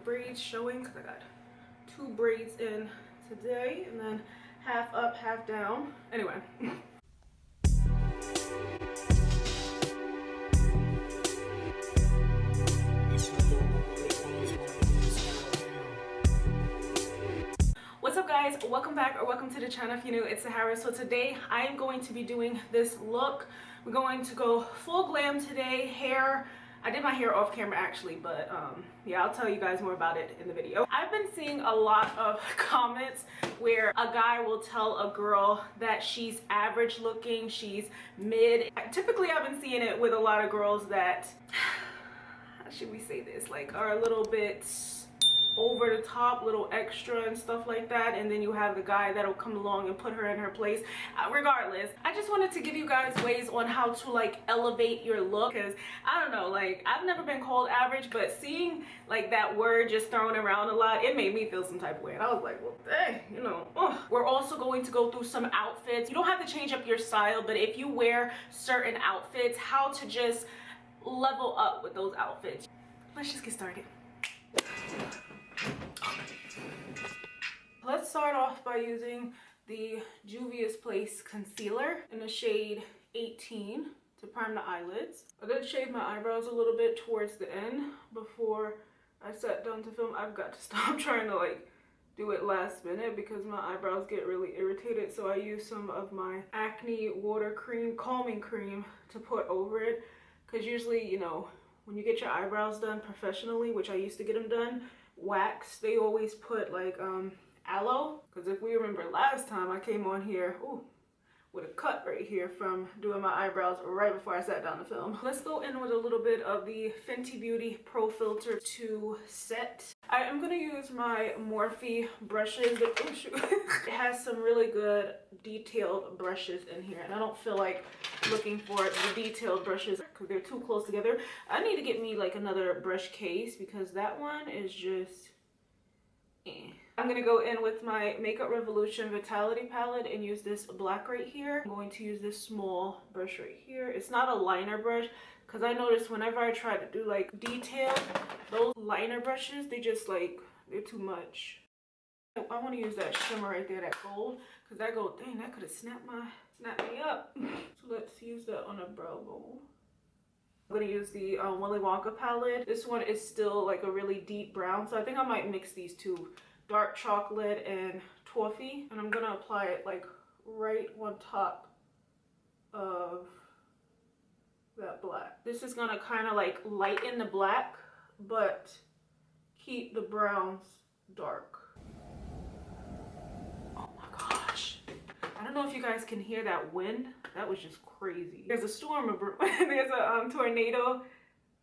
braids showing because I got 2 braids in today, and then half up, half down. Anyway. What's up guys, welcome back or welcome to the channel. If you're new, it's Sahara. So today I am going to be doing this look. We're going to go full glam today. Hair, I did my hair off camera actually, but yeah, I'll tell you guys more about it in the video. I've been seeing a lot of comments where a guy will tell a girl that she's average looking, she's mid. Typically I've been seeing it with a lot of girls that, how should we say this, like are a little bit over the top, little extra and stuff like that, and then you have the guy that'll come along and put her in her place. Regardless, I just wanted to give you guys ways on how to like elevate your look, because I don't know, like I've never been called average, but seeing like that word just thrown around a lot, it made me feel some type of way, and I was like, well dang, you know. We're also going to go through some outfits. You don't have to change up your style, but if you wear certain outfits, how to just level up with those outfits. Let's just get started. Let's start off by using the Juvia's Place concealer in the shade 18 to prime the eyelids. I did shave my eyebrows a little bit towards the end before I sat down to film. I've got to stop trying to like do it last minute because my eyebrows get really irritated, so I use some of my Acne water cream, calming cream, to put over it, because usually, you know, when you get your eyebrows done professionally, which I used to get them done wax, they always put like aloe, because if we remember last time I came on here with a cut right here from doing my eyebrows right before I sat down to film. Let's go in with a little bit of the Fenty Beauty Pro Filter to set. I am going to use my Morphe brushes. Oh shoot. It has some really good detailed brushes in here, and I don't feel like looking for the detailed brushes because they're too close together. I need to get me like another brush case because that one is just I'm gonna go in with my Makeup Revolution Vitality palette and use this black right here. I'm going to use this small brush right here. It's not a liner brush because I noticed whenever I try to do like detail, those liner brushes, they just like, they're too much. I want to use that shimmer right there, that gold, because that gold, dang, that could have snapped me up. So let's use that on a brow bone. I'm going to use the Willy Wonka palette. This one is still like a really deep brown, so I think I might mix these two, dark chocolate and toffee, and I'm going to apply it like right on top of that black. This is going to kind of like lighten the black but keep the browns dark. Oh my gosh, I don't know if you guys can hear that wind. That was just crazy. There's a storm, there's a tornado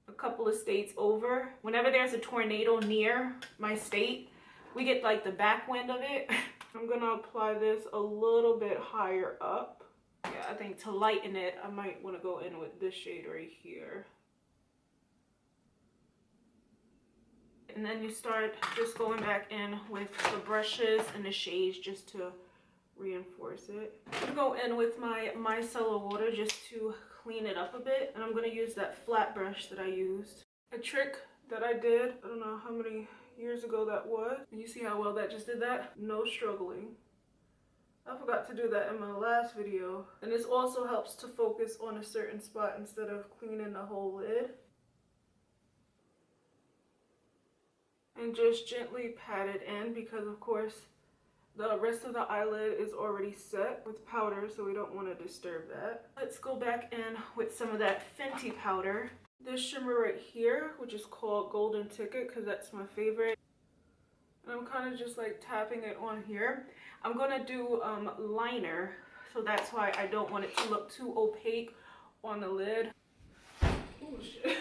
a couple of states over. Whenever there's a tornado near my state, we get like the back wind of it. I'm gonna apply this a little bit higher up. Yeah, I think to lighten it, I might want to go in with this shade right here. And then you start just going back in with the brushes and the shades just to reinforce it. I'm gonna go in with my micellar water just to clean it up a bit, and I'm gonna use that flat brush that I used. A trick that I did, I don't know how many years ago that was, and you see how well that just did that? No struggling. I forgot to do that in my last video, and this also helps to focus on a certain spot instead of cleaning the whole lid. And just gently pat it in because of course the rest of the eyelid is already set with powder, so we don't want to disturb that. Let's go back in with some of that Fenty powder. This shimmer right here, which is called Golden Ticket because that's my favorite. And I'm kind of just like tapping it on here. I'm going to do liner, so that's why I don't want it to look too opaque on the lid. Oh shit.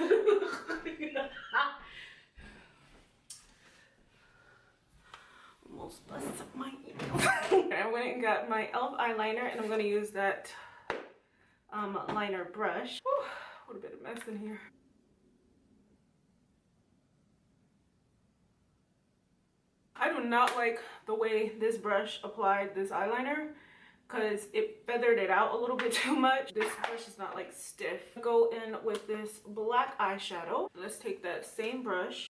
Almost busted up my email. I went and got my e.l.f. eyeliner, and I'm going to use that liner brush. Whew, what a bit of mess in here. I do not like the way this brush applied this eyeliner because it feathered it out a little bit too much. This brush is not like stiff. Go in with this black eyeshadow. Let's take that same brush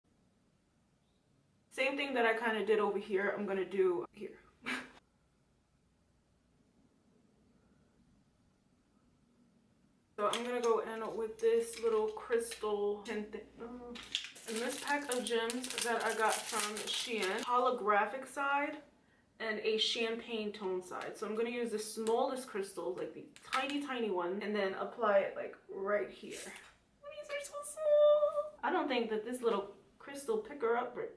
thing that I kind of did over here, I'm gonna do here. So I'm gonna go in with this little crystal tint and this pack of gems that I got from Shein, holographic side and a champagne tone side. So I'm gonna use the smallest crystals, like the tiny ones, and then apply it like right here. These are so small. I don't think that this little crystal picker upper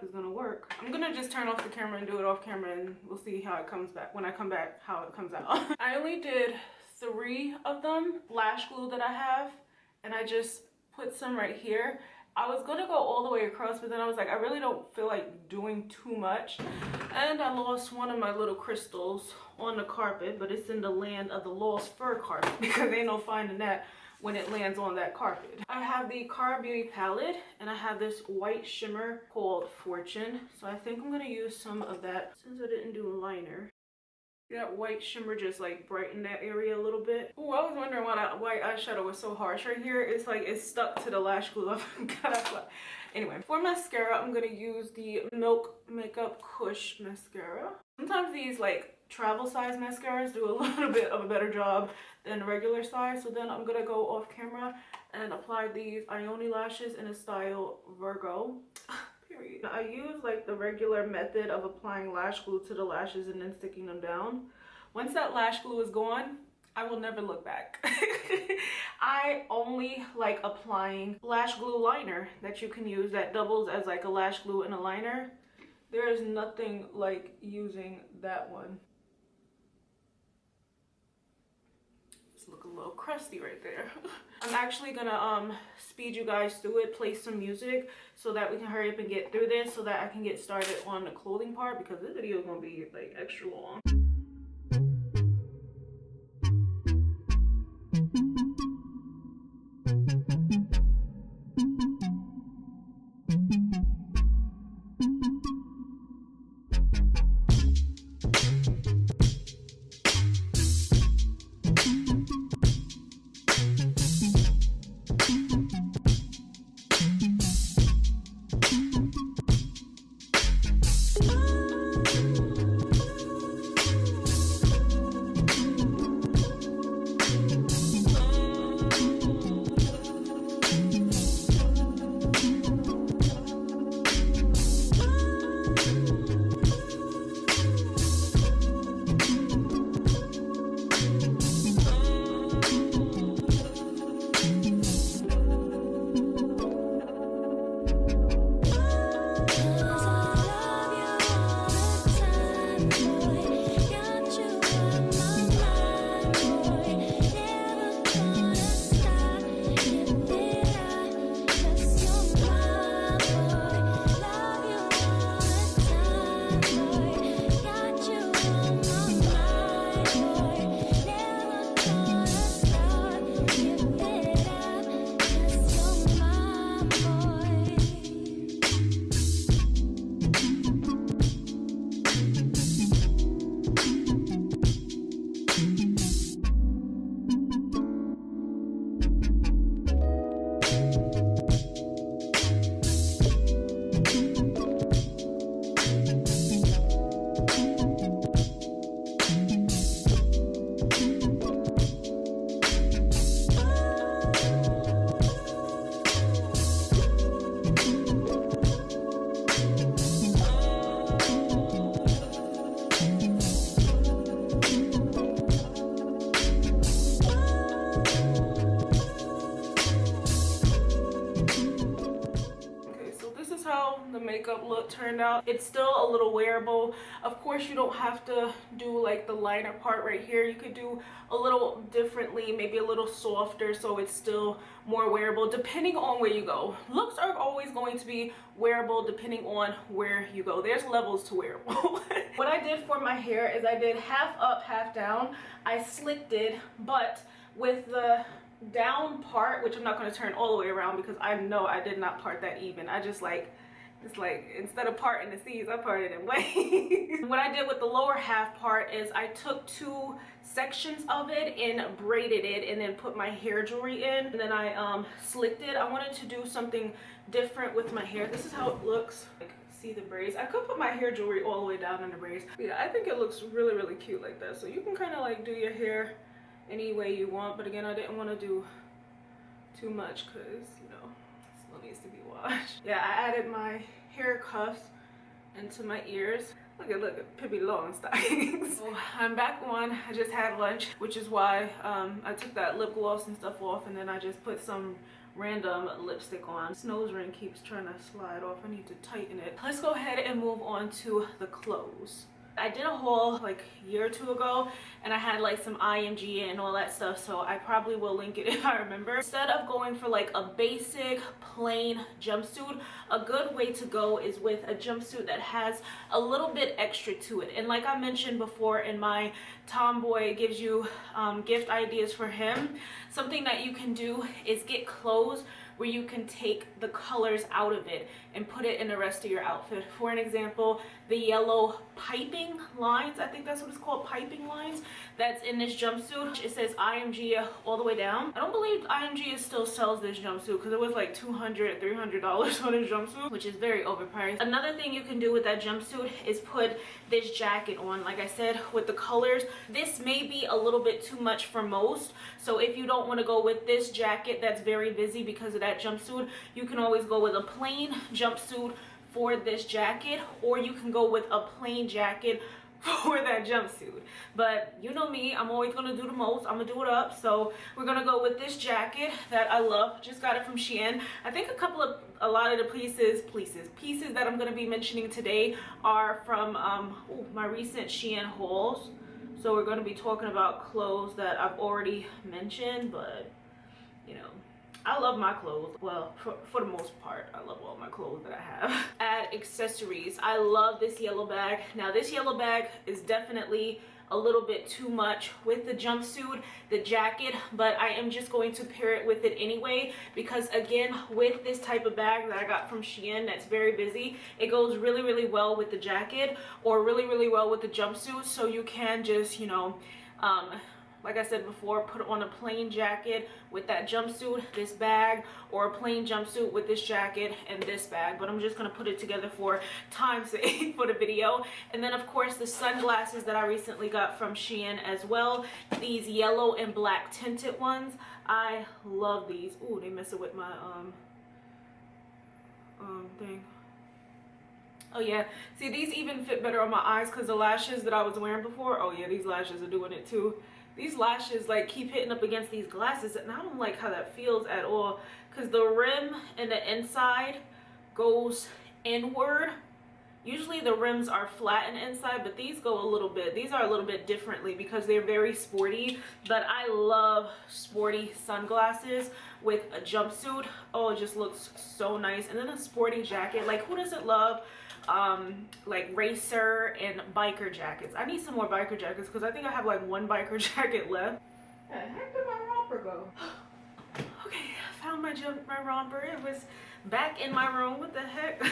is gonna work. I'm gonna just turn off the camera and do it off camera, and we'll see how it comes back when I come back, how it comes out. I only did 3 of them, lash glue that I have, and I just put some right here. I was gonna go all the way across, but then I was like, I really don't feel like doing too much. And I lost one of my little crystals on the carpet, but it's in the land of the lost fur carpet because ain't no finding that when it lands on that carpet. I have the Cara Beauty palette, and I have this white shimmer called Fortune. So I think I'm gonna use some of that since I didn't do a liner. That white shimmer just like brightened that area a little bit. Oh, I was wondering why that white eyeshadow was so harsh right here. It's like it's stuck to the lash glue. Anyway, for mascara, I'm gonna use the Milk Makeup Kush mascara. Sometimes these like travel size mascaras do a little bit of a better job than regular size. So then I'm gonna go off camera and apply these Ioni lashes in a style Virgo. Period. I use like the regular method of applying lash glue to the lashes and then sticking them down. Once that lash glue is gone, I will never look back. I only like applying lash glue liner that you can use that doubles as like a lash glue and a liner. There is nothing like using that one. Look a little crusty right there. I'm actually gonna speed you guys through it, play some music so that we can hurry up and get through this so that I can get started on the clothing part, because this video is gonna be like extra long. Makeup look turned out. It's still a little wearable. Of course, you don't have to do like the liner part right here. You could do a little differently, maybe a little softer, so it's still more wearable depending on where you go. Looks are always going to be wearable depending on where you go. There's levels to wearable. What I did for my hair is I did half up, half down. I slicked it, but with the down part, which I'm not going to turn all the way around because I know I did not part that even. I just like, it's like instead of parting the C's, I parted in waves. What I did with the lower half part is I took 2 sections of it and braided it and then put my hair jewelry in, and then I slicked it. I wanted to do something different with my hair. This is how it looks. Like, see the braids. I could put my hair jewelry all the way down in the braids. But yeah, I think it looks really, really cute like that. So you can kind of like do your hair any way you want. But again, I didn't want to do too much because, you know, it still needs to be washed. Yeah, I added my hair cuffs into my ears. Look at Pippi Longstockings. So I'm back on. I just had lunch, which is why I took that lip gloss and stuff off, and then I just put some random lipstick on. This nose ring keeps trying to slide off. I need to tighten it. Let's go ahead and move on to the clothes. I did a haul like a year or two ago, and I had like some IMG and all that stuff, so I probably will link it if I remember. Instead of going for like a basic plain jumpsuit, a good way to go is with a jumpsuit that has a little bit extra to it. And like I mentioned before in my Tomboy gives you gift ideas for him, something that you can do is get clothes where you can take the colors out of it and put it in the rest of your outfit. For an example, the yellow piping lines, I think that's what it's called, piping lines, that's in this jumpsuit. It says IMG all the way down. I don't believe IMG still sells this jumpsuit because it was like $200, $300 on this jumpsuit, which is very overpriced. Another thing you can do with that jumpsuit is put this jacket on. Like I said, with the colors, this may be a little bit too much for most. So if you don't want to go with this jacket that's very busy because of that jumpsuit, you can always go with a plain jumpsuit for this jacket, or you can go with a plain jacket for that jumpsuit. But you know me, I'm always gonna do the most. I'm gonna do it up. So we're gonna go with this jacket that I love. Just got it from Shein. I think a lot of the pieces that I'm gonna be mentioning today are from my recent Shein hauls. So we're gonna be talking about clothes that I've already mentioned, but you know, I love my clothes. Well, for the most part, I love all my clothes that I have. Add accessories. I love this yellow bag. Now this yellow bag is definitely a little bit too much with the jumpsuit, the jacket, but I am just going to pair it with it anyway, because again, with this type of bag that I got from Shein that's very busy, it goes really, really well with the jacket or really, really well with the jumpsuit. So you can just, you know, like I said before, put on a plain jacket with that jumpsuit, this bag, or a plain jumpsuit with this jacket and this bag. But I'm just gonna put it together for time's sake for the video. And then of course the sunglasses that I recently got from Shein as well. These yellow and black tinted ones. I love these. Ooh, they mess it with my thing. Oh yeah, see, these even fit better on my eyes because the lashes that I was wearing before, oh yeah, these lashes are doing it too. These lashes like keep hitting up against these glasses, and I don't like how that feels at all, because the rim and the inside goes inward. Usually the rims are flat and inside, but these go a little bit, these are a little bit differently because they're very sporty. But I love sporty sunglasses with a jumpsuit. Oh, it just looks so nice. And then a sporty jacket, like who doesn't love like racer and biker jackets? I need some more biker jackets because I think I have like one biker jacket left. Where the heck did my romper go? Okay, I found my romper. It was back in my room. What the heck?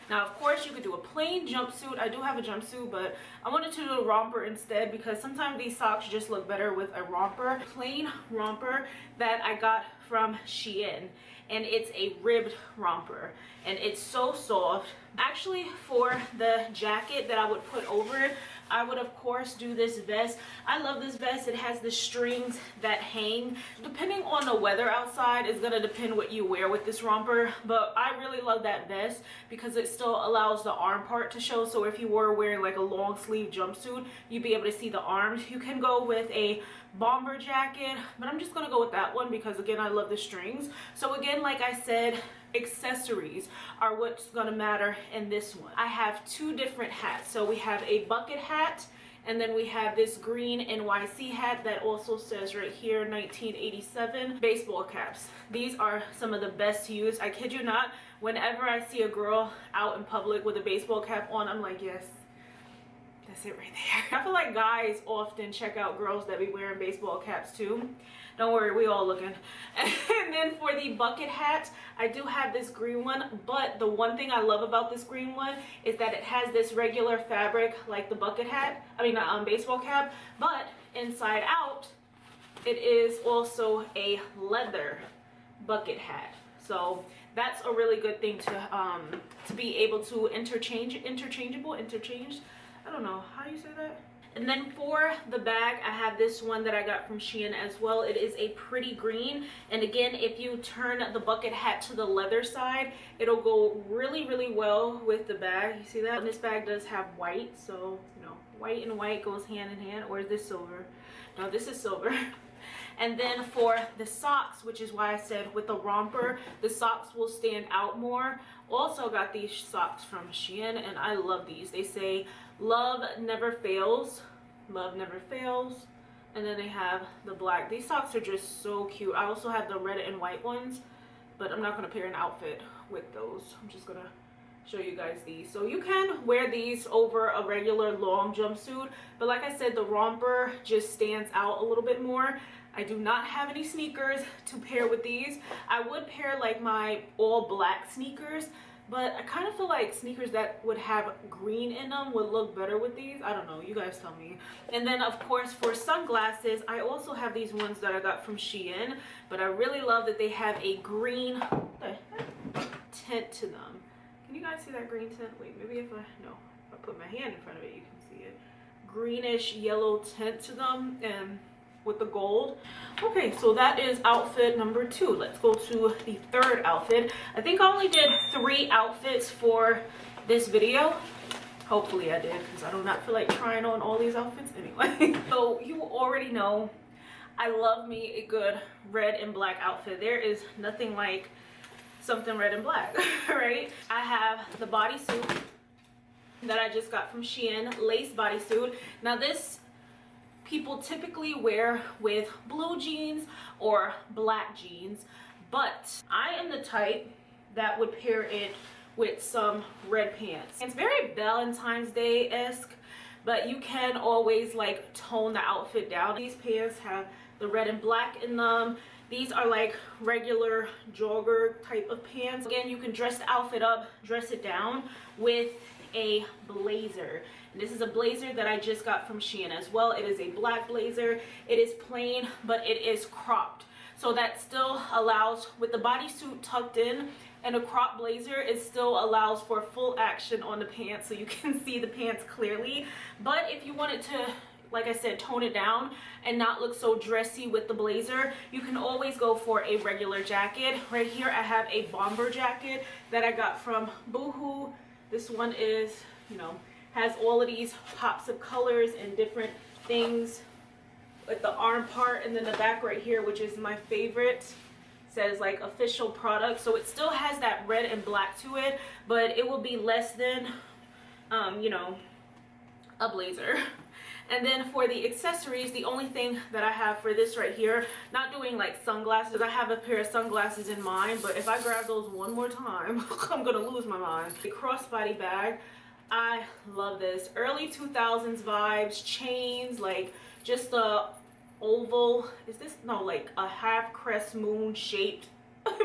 Now of course you could do a plain jumpsuit. I do have a jumpsuit, but I wanted to do a romper instead because sometimes these socks just look better with a romper. Plain romper that I got from Shein, and it's a ribbed romper, and it's so soft. Actually, for the jacket that I would put over it, I would of course do this vest. I love this vest. It has the strings that hang. Depending on the weather outside, it's gonna depend what you wear with this romper, but I really love that vest because it still allows the arm part to show. So if you were wearing like a long sleeve jumpsuit, you'd be able to see the arms. You can go with a bomber jacket, but I'm just gonna go with that one because again, I love the strings. So again, like I said, accessories are what's gonna matter in this one. I have two different hats. So we have a bucket hat, and then we have this green NYC hat that also says right here 1987. Baseball caps. These are some of the best to use. I kid you not, whenever I see a girl out in public with a baseball cap on, I'm like, yes, that's it right there. I feel like guys often check out girls that be wearing baseball caps too. Don't worry, we all looking. And then for the bucket hat, I do have this green one, but the one thing I love about this green one is that it has this regular fabric like the bucket hat, baseball cap, but inside out, it is also a leather bucket hat. So that's a really good thing to be able to interchange. I don't know how you say that. And then for the bag, I have this one that I got from Shein as well. It is a pretty green, and again, if you turn the bucket hat to the leather side, it'll go really, really well with the bag. You see that? And this bag does have white, so you know, white and white goes hand in hand. Or is this silver? No, this is silver. And then for the socks, which is why I said with the romper, the socks will stand out more. Also got these socks from Shein, and I love these. They say love never fails, love never fails. And then they have the black. These socks are just so cute. I also have the red and white ones, but I'm not going to pair an outfit with those. I'm just going to show you guys these. So you can wear these over a regular long jumpsuit, but like I said, the romper just stands out a little bit more. I do not have any sneakers to pair with these. I would pair like my all black sneakers, but I kind of feel like sneakers that would have green in them would look better with these. I don't know, you guys tell me. And then of course for sunglasses, I also have these ones that I got from Shein, but I really love that they have a green tint to them. Can you guys see that green tint? Wait, maybe if I put my hand in front of it, you can see it. Greenish yellow tint to them, and with the gold. Okay, so that is outfit number 2. Let's go to the third outfit. I think I only did 3 outfits for this video. Hopefully I did, because I do not feel like trying on all these outfits anyway. So you already know I love me a good red and black outfit. There is nothing like something red and black, right? I have the bodysuit that I just got from Shein, lace bodysuit. Now this people typically wear with blue jeans or black jeans, but I am the type that would pair it with some red pants. It's very Valentine's Day-esque, but you can always like tone the outfit down. These pants have the red and black in them. These are like regular jogger type of pants. Again, you can dress the outfit up, dress it down with a blazer. And this is a blazer that I just got from Shein as well. It is a black blazer. It is plain, but it is cropped. So that still allows, with the bodysuit tucked in and a crop blazer, it still allows for full action on the pants, so you can see the pants clearly. But if you wanted to, like I said, tone it down and not look so dressy with the blazer, you can always go for a regular jacket. Right here I have a bomber jacket that I got from Boohoo. This one is, you know, has all of these pops of colors and different things with the arm part, and then the back right here, which is my favorite, says like official product. So it still has that red and black to it, but it will be less than you know, a blazer. And then for the accessories, the only thing that I have for this right here, not doing like sunglasses, I have a pair of sunglasses in mind, but if I grab those one more time, I'm gonna lose my mind. The crossbody bag, I love this. Early 2000s vibes, chains, like just a oval, is this, no, like a half crest moon shaped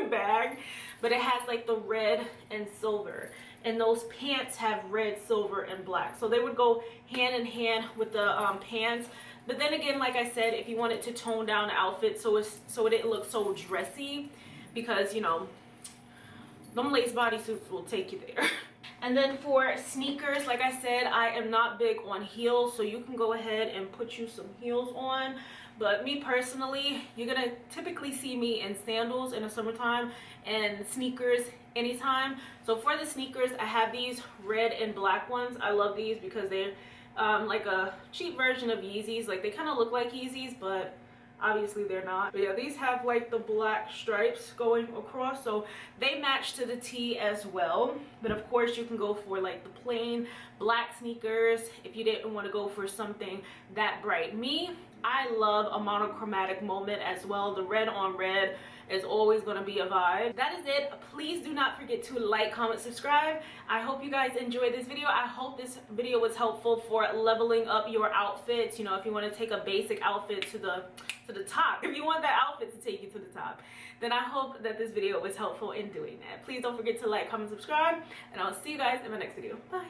bag, but it has like the red and silver. And those pants have red, silver, and black. So they would go hand in hand with the pants. But then again, like I said, if you wanted to tone down the outfit so it didn't look so dressy, because, you know, them lace bodysuits will take you there. And then for sneakers, like I said, I am not big on heels, so you can go ahead and put you some heels on. But me personally, you're gonna typically see me in sandals in the summertime and sneakers anytime. So for the sneakers, I have these red and black ones. I love these because they're like a cheap version of Yeezys. Like they kind of look like Yeezys, but obviously they're not. But yeah, these have like the black stripes going across, so they match to the tee as well. But of course you can go for like the plain black sneakers if you didn't want to go for something that bright. I love a monochromatic moment as well. The red on red is always going to be a vibe. That is it. Please do not forget to like, comment, subscribe. I hope you guys enjoyed this video. I hope this video was helpful for leveling up your outfits. You know, if you want to take a basic outfit to the top, if you want that outfit to take you to the top, then I hope that this video was helpful in doing that. Please don't forget to like, comment, subscribe, and I'll see you guys in my next video. Bye.